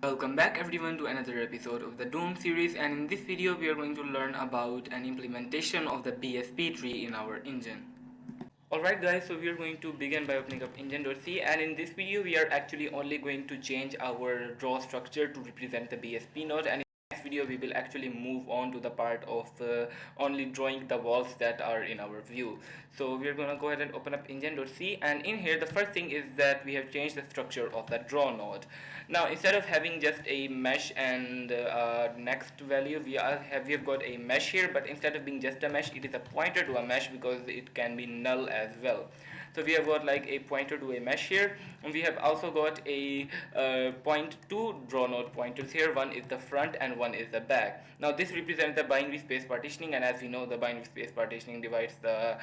Welcome back everyone to another episode of the Doom series, and in this video we are going to learn about an implementation of the BSP tree in our engine. Alright guys, so we are going to begin by opening up engine.c, and in this video we are actually only going to change our draw structure to represent the BSP node, and in the next video we will actually move on to the part of only drawing the walls that are in our view. So we are going to go ahead and open up engine.c, and in here the first thing is that we have changed the structure of the draw node. Now instead of having just a mesh and next value, we have got a mesh here, but instead of being just a mesh, it is a pointer to a mesh because it can be null as well. So we have got like a pointer to a mesh here, and we have also got a point two draw node pointers here. One is the front and one is the back. Now this represents the binary space partitioning, and as we know, the binary space partitioning divides the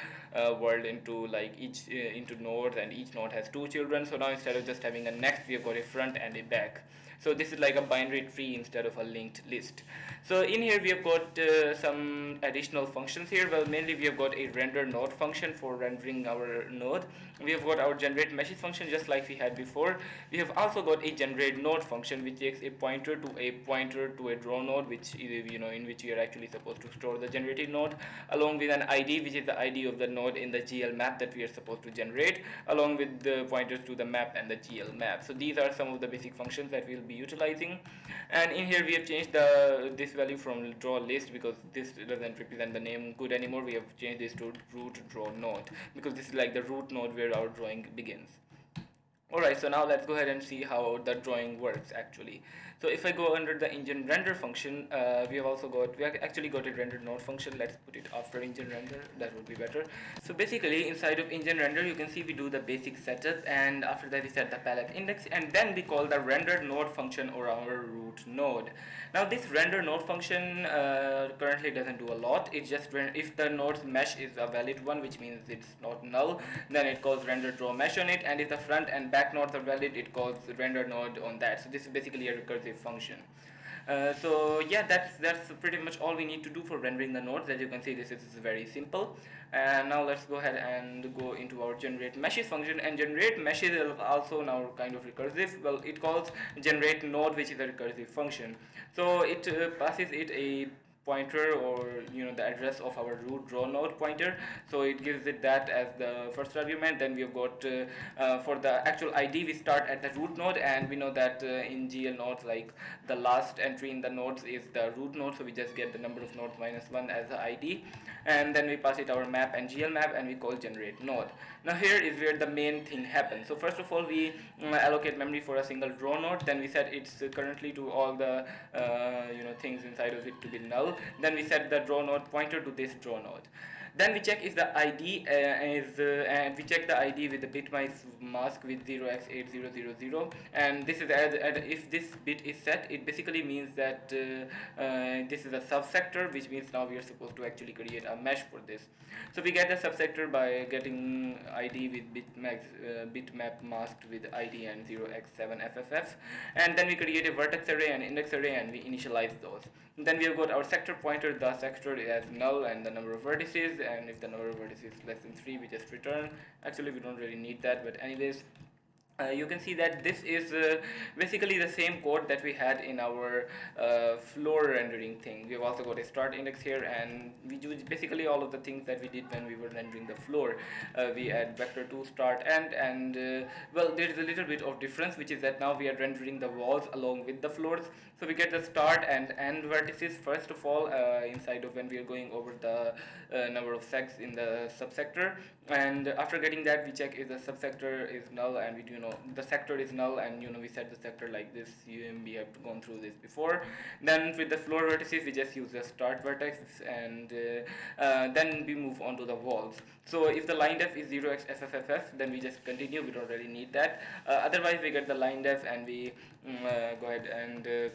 world into like each into nodes, and each node has two children. So now instead of just having a next, we have got a front and a back. So this is like a binary tree instead of a linked list. So in here we have got some additional functions here. Well, mainly we have got a render node function for rendering our node. We have got our generate meshes function just like we had before. We have also got a generate node function which takes a pointer to a draw node, which is, in which we are actually supposed to store the generated node, along with an ID which is the ID of the node in the GL map that we are supposed to generate, along with the pointers to the map and the GL map. So these are some of the basic functions that we will be utilizing. And in here we have changed this value from draw list because this doesn't represent the name good anymore. We have changed this to root draw node because this is like the root node where our drawing begins. Alright, so now let's go ahead and see how the drawing works actually. So if I go under the engine render function, we have actually got a render node function. Let's put it after engine render, that would be better. So basically inside of engine render you can see we do the basic setup, and after that we set the palette index, and then we call the render node function or our root node. Now this render node function currently doesn't do a lot. It's just if the node's mesh is a valid one, which means it's not null, then it calls render draw mesh on it, and if the front and back nodes are valid, it calls render node on that. So this is basically a recursive function. So yeah, that's pretty much all we need to do for rendering the nodes. As you can see, this is very simple. And now let's go ahead and go into our generate meshes function, and generate meshes is also now kind of recursive. Well, it calls generate node, which is a recursive function. So it passes it a pointer, or the address of our root draw node pointer. So it gives it that as the first argument. Then we have got for the actual ID, we start at the root node, and we know that in GL nodes, like the last entry in the nodes is the root node, so we just get the number of nodes minus 1 as the ID, and then we pass it our map and GL map, and we call generate node. Now here is where the main thing happens. So first of all, we allocate memory for a single draw node. Then we set its currently to all the things inside of it to be null. Then we set the draw node pointer to this draw node. Then we check if the ID and we check the ID with the bit mask with 0x8000, and this is if this bit is set, it basically means that this is a subsector, which means now we are supposed to actually create a mesh for this. So we get the subsector by getting ID with bitmap masked with ID and 0x7fff, and then we create a vertex array and index array, and we initialize those. Then we have got our sector pointer. The sector is null and the number of vertices, and if the number of vertices is less than 3, we just return. Actually we don't really need that, but anyways, you can see that this is basically the same code that we had in our floor rendering thing. We've also got a start index here, and we do basically all of the things that we did when we were rendering the floor. We add vector to start and well, there is a little bit of difference, which is that now we are rendering the walls along with the floors. So we get the start and end vertices first of all inside of when we are going over the number of segs in the subsector, and after getting that we check if the subsector is null, and we do know the sector is null, and we set the sector like this. We have gone through this before. Then with the floor vertices we just use the start vertex, and then we move on to the walls. So if the line def is 0x then we just continue, we don't really need that. Otherwise we get the line def, and we go ahead and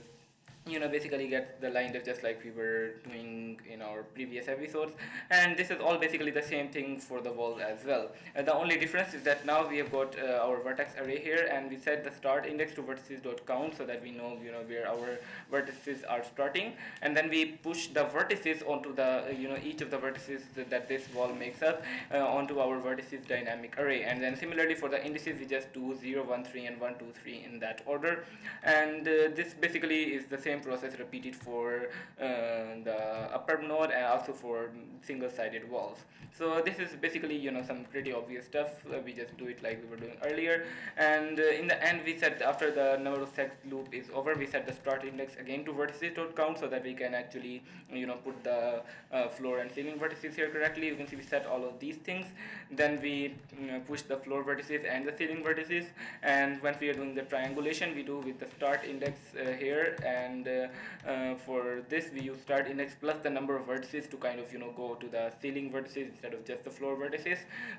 basically get the line depth just like we were doing in our previous episodes. And this is all basically the same thing for the walls as well. The only difference is that now we have got our vertex array here, and we set the start index to vertices.count so that we know where our vertices are starting, and then we push the vertices onto the each of the vertices that this wall makes up onto our vertices dynamic array. And then similarly for the indices, we just do 0 1 3 and 1 2 3 in that order. And this basically is the same process repeated for the upper node and also for single sided walls. So this is basically some pretty obvious stuff. We just do it like we were doing earlier. And in the end, we set, after the number of sets loop is over, we set the start index again to vertices.count so that we can actually put the floor and ceiling vertices here correctly. You can see we set all of these things. Then we push the floor vertices and the ceiling vertices. And once we are doing the triangulation, we do with the start index here. And for this, we use start index plus the number of vertices to kind of go to the ceiling vertices instead of just the floor vertices.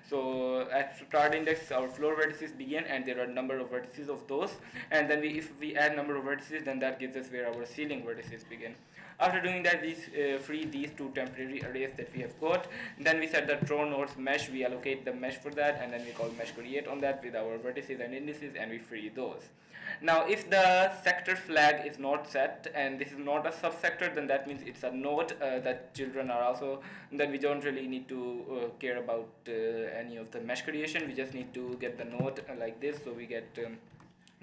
So at start index, our floor vertices begin, and there are a number of vertices of those. And then if we add number of vertices, then that gives us where our ceiling vertices begin. After doing that, we free these two temporary arrays that we have got. Then we set the draw nodes mesh, we allocate the mesh for that, and then we call mesh create on that with our vertices and indices, and we free those. Now if the sector flag is not set and this is not a subsector, then that means it's a node that children are also, then we don't really need to care about any of the mesh creation. We just need to get the node like this. So we get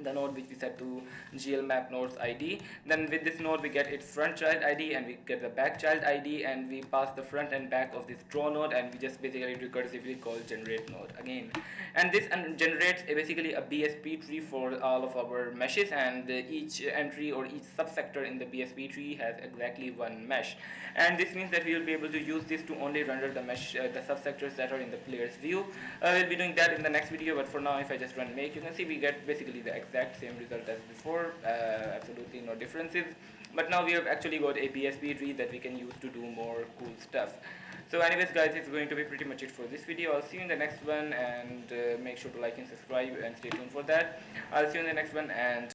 the node which we set to glmap nodes id. Then with this node we get its front child id, and we get the back child id, and we pass the front and back of this draw node, and we just basically recursively call generate node again. And this generates basically a BSP tree for all of our meshes, and each entry or each subsector in the BSP tree has exactly one mesh. And this means that we will be able to use this to only render the mesh, the subsectors that are in the player's view. We'll be doing that in the next video, but for now, if I just run make, you can see we get basically the exact same result as before. Absolutely no differences. But now we have actually got a BSP tree that we can use to do more cool stuff. So anyways guys, it's going to be pretty much it for this video. I'll see you in the next one, and make sure to like and subscribe and stay tuned for that. I'll see you in the next one, and